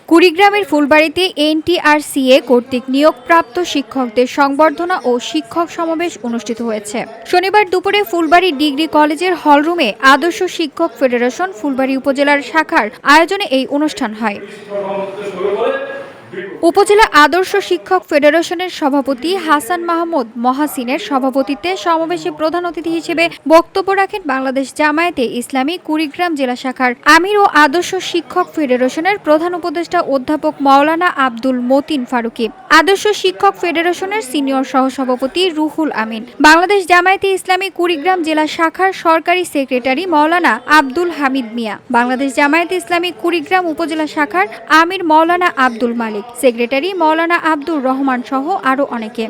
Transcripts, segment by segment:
কুড়িগ্রামের ফুলবাড়ীতে এনটিআরসিএ কর্তৃক নিয়োগপ্রাপ্ত শিক্ষকদের সংবর্ধনা ও শিক্ষক সমাবেশ অনুষ্ঠিত হয়েছে। শনিবার দুপুরে ফুলবাড়ী ডিগ্রি কলেজের হলরুমে আদর্শ শিক্ষক ফেডারেশন ফুলবাড়ী উপজেলার শাখার আয়োজনে এই অনুষ্ঠান হয়। উপজেলা আদর্শ শিক্ষক ফেডারেশনের সভাপতি হাসান মাহমুদ মহাসিনের সভাপতিত্বে সমাবেশে প্রধান অতিথি হিসেবে বক্তব্য রাখেন বাংলাদেশ জামায়াতে ইসলামী কুড়িগ্রাম জেলা শাখার আমির ও আদর্শ শিক্ষক ফেডারেশনের প্রধান উপদেষ্টা অধ্যাপক মাওলানা আব্দুল মতিন ফারুকী, আদর্শ শিক্ষক ফেডারেশনের সিনিয়র সহসভাপতি রুহুল আমিন, বাংলাদেশ জামায়াতে ইসলামী কুড়িগ্রাম জেলা শাখার সরকারি সেক্রেটারি মাওলানা আব্দুল হামিদ মিয়া, বাংলাদেশ জামায়াতে ইসলামী কুড়িগ্রাম উপজেলা শাখার আমির মাওলানা আব্দুল মালিক, সেক্রেটারি মাওলানা আব্দুর রহমান সহ আরো অনেকে।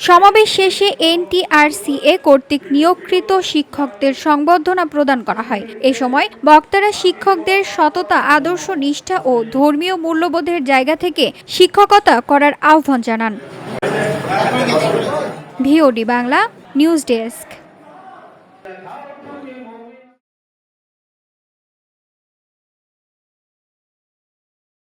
সমাবেশ শেষে এনটিআরসিএ কর্তৃক নিয়োগকৃত শিক্ষকদের সংবর্ধনা প্রদান করা হয়। এ সময় বক্তারা শিক্ষকদের সততা, আদর্শ, নিষ্ঠা ও ধর্মীয় মূল্যবোধের জায়গা থেকে শিক্ষকতা করার আহ্বান জানান। VOD Bangla news desk.